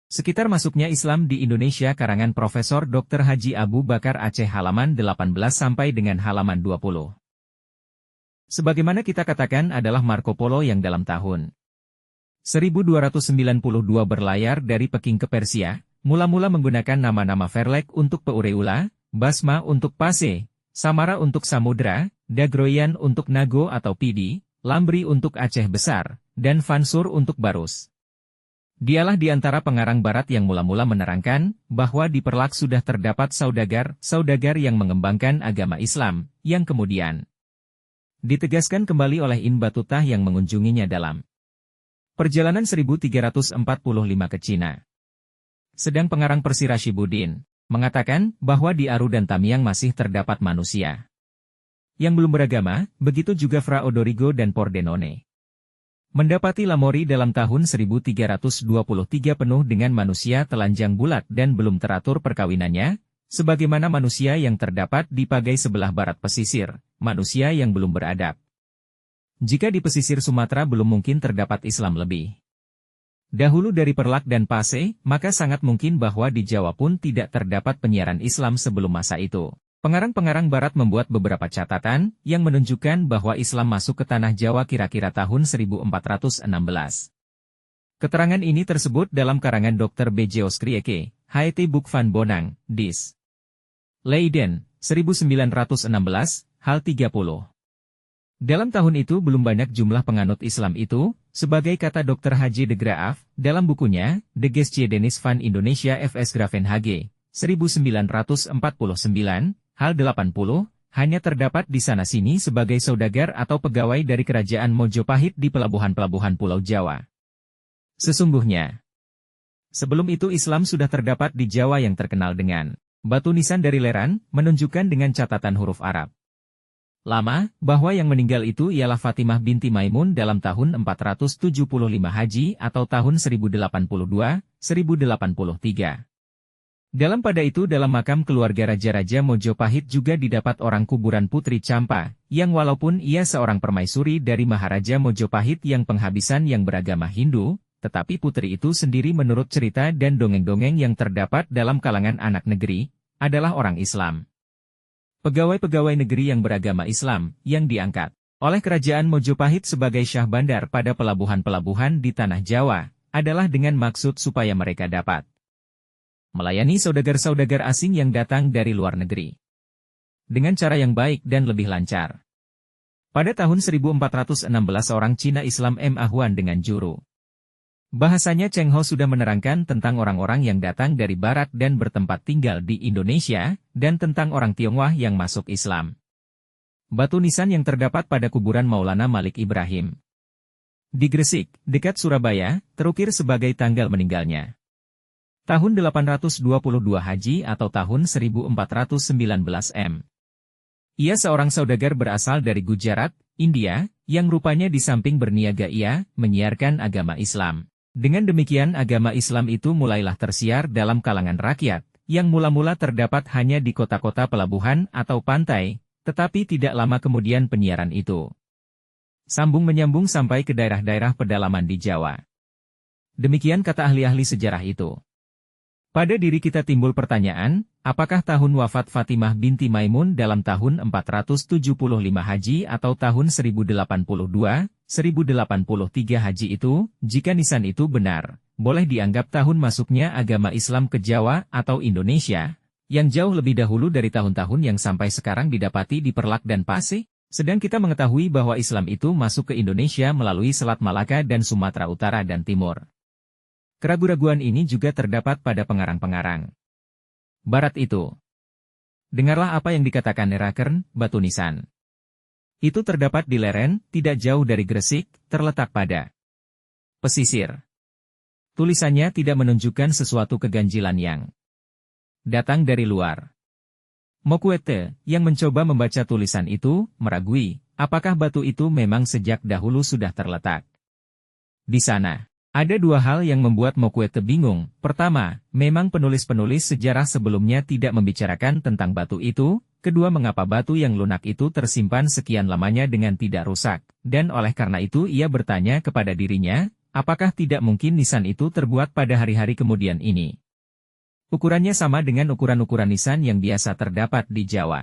Sekitar masuknya Islam di Indonesia karangan Profesor Dr. Haji Abu Bakar Aceh halaman 18 sampai dengan halaman 20. Sebagaimana kita katakan adalah Marco Polo yang dalam tahun 1292 berlayar dari Peking ke Persia, mula-mula menggunakan nama-nama Verlek untuk Peureula, Basma untuk Pase, Samara untuk Samudra, Dagroyan untuk Nago atau Pidi, Lambri untuk Aceh Besar, dan Fansur untuk Barus. Dialah di antara pengarang barat yang mula-mula menerangkan bahwa di Perlak sudah terdapat saudagar yang mengembangkan agama Islam, yang kemudian ditegaskan kembali oleh Ibn Battuta yang mengunjunginya dalam perjalanan 1345 ke Cina. Sedang pengarang Persi Rashibuddin mengatakan bahwa di Aru dan Tamiang masih terdapat manusia yang belum beragama, begitu juga Fra Odorigo dan Pordenone. Mendapati Lamori dalam tahun 1323 penuh dengan manusia telanjang bulat dan belum teratur perkawinannya, sebagaimana manusia yang terdapat di Pagai sebelah barat pesisir, manusia yang belum beradab. Jika di pesisir Sumatera belum mungkin terdapat Islam lebih dahulu dari Perlak dan Pase, maka sangat mungkin bahwa di Jawa pun tidak terdapat penyiaran Islam sebelum masa itu. Pengarang-pengarang barat membuat beberapa catatan yang menunjukkan bahwa Islam masuk ke tanah Jawa kira-kira tahun 1416. Keterangan ini tersebut dalam karangan Dr. B.J. Oskrieke, Haete Boek van Bonang, Dis. Leiden, 1916, hal 30. Dalam tahun itu belum banyak jumlah penganut Islam itu, sebagai kata Dr. H.J. de Graaf, dalam bukunya, De Geschiedenis van Indonesia F.S. Gravenhage, 1949, hal 80, hanya terdapat di sana-sini sebagai saudagar atau pegawai dari kerajaan Mojopahit di pelabuhan-pelabuhan Pulau Jawa. Sesungguhnya, sebelum itu Islam sudah terdapat di Jawa yang terkenal dengan batu nisan dari Leran, menunjukkan dengan catatan huruf Arab lama, bahwa yang meninggal itu ialah Fatimah binti Maimun dalam tahun 475 Haji atau tahun 1082, 1083. Dalam pada itu dalam makam keluarga Raja-Raja Mojopahit juga didapat orang kuburan Putri Campa, yang walaupun ia seorang permaisuri dari Maharaja Mojopahit yang penghabisan yang beragama Hindu, tetapi putri itu sendiri menurut cerita dan dongeng-dongeng yang terdapat dalam kalangan anak negeri, adalah orang Islam. Pegawai-pegawai negeri yang beragama Islam, yang diangkat oleh Kerajaan Mojopahit sebagai Syah Bandar pada pelabuhan-pelabuhan di Tanah Jawa, adalah dengan maksud supaya mereka dapat melayani saudagar-saudagar asing yang datang dari luar negeri dengan cara yang baik dan lebih lancar. Pada tahun 1416 orang Cina Islam M. Ahuan dengan juru bahasanya Cheng Ho sudah menerangkan tentang orang-orang yang datang dari barat dan bertempat tinggal di Indonesia, dan tentang orang Tionghoa yang masuk Islam. Batu nisan yang terdapat pada kuburan Maulana Malik Ibrahim di Gresik, dekat Surabaya, terukir sebagai tanggal meninggalnya. Tahun 822 Haji atau tahun 1419 M. Ia seorang saudagar berasal dari Gujarat, India, yang rupanya di samping berniaga ia menyiarkan agama Islam. Dengan demikian agama Islam itu mulailah tersiar dalam kalangan rakyat, yang mula-mula terdapat hanya di kota-kota pelabuhan atau pantai, tetapi tidak lama kemudian penyiaran itu sambung-menyambung sampai ke daerah-daerah pedalaman di Jawa. Demikian kata ahli-ahli sejarah itu. Pada diri kita timbul pertanyaan, apakah tahun wafat Fatimah binti Maimun dalam tahun 475 Haji atau tahun 1082, 1083 Haji itu, jika nisan itu benar, boleh dianggap tahun masuknya agama Islam ke Jawa atau Indonesia, yang jauh lebih dahulu dari tahun-tahun yang sampai sekarang didapati di Perlak dan Pase? Sedang kita mengetahui bahwa Islam itu masuk ke Indonesia melalui Selat Malaka dan Sumatera Utara dan Timur. Keraguan-raguan ini juga terdapat pada pengarang-pengarang barat itu. Dengarlah apa yang dikatakan Erakern, batu nisan itu terdapat di Leren, tidak jauh dari Gresik, terletak pada pesisir. Tulisannya tidak menunjukkan sesuatu keganjilan yang datang dari luar. Mokuete, yang mencoba membaca tulisan itu, meragui, apakah batu itu memang sejak dahulu sudah terletak di sana. Ada dua hal yang membuat Mokuete bingung. Pertama, memang penulis-penulis sejarah sebelumnya tidak membicarakan tentang batu itu. Kedua, mengapa batu yang lunak itu tersimpan sekian lamanya dengan tidak rusak. Dan oleh karena itu ia bertanya kepada dirinya, Apakah tidak mungkin nisan itu terbuat pada hari-hari kemudian ini? Ukurannya sama dengan ukuran-ukuran nisan yang biasa terdapat di Jawa.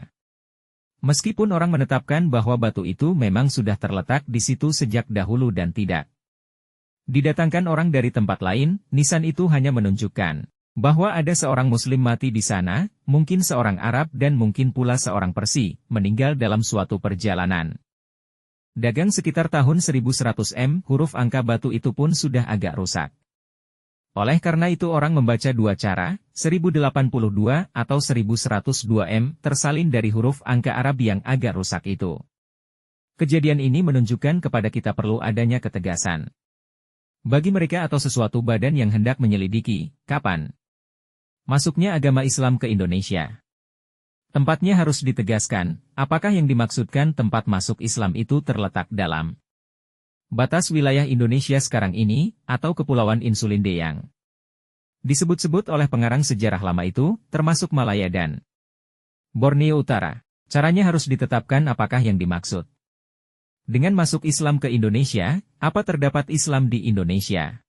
Meskipun orang menetapkan bahwa batu itu memang sudah terletak di situ sejak dahulu dan tidak didatangkan orang dari tempat lain, nisan itu hanya menunjukkan bahwa ada seorang Muslim mati di sana, mungkin seorang Arab dan mungkin pula seorang Persia, meninggal dalam suatu perjalanan dagang sekitar tahun 1100 huruf angka batu itu pun sudah agak rusak. Oleh karena itu orang membaca dua cara, 1082 atau 1102 tersalin dari huruf angka Arab yang agak rusak itu. Kejadian ini menunjukkan kepada kita perlu adanya ketegasan bagi mereka atau sesuatu badan yang hendak menyelidiki, kapan masuknya agama Islam ke Indonesia. Tempatnya harus ditegaskan, apakah yang dimaksudkan tempat masuk Islam itu terletak dalam batas wilayah Indonesia sekarang ini, atau Kepulauan Insulinde yang disebut-sebut oleh pengarang sejarah lama itu, termasuk Malaya dan Borneo Utara. Caranya harus ditetapkan apakah yang dimaksud. Dengan masuk Islam ke Indonesia, apa terdapat Islam di Indonesia?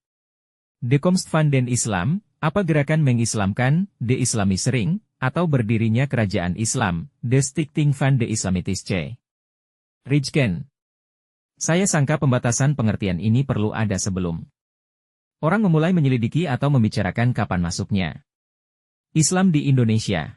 De komst van den Islam, apa gerakan mengislamkan, de Islamisering, atau berdirinya kerajaan Islam, de Stichting van de Islamitische Rijken. Saya sangka pembatasan pengertian ini perlu ada sebelum orang memulai menyelidiki atau membicarakan kapan masuknya Islam di Indonesia.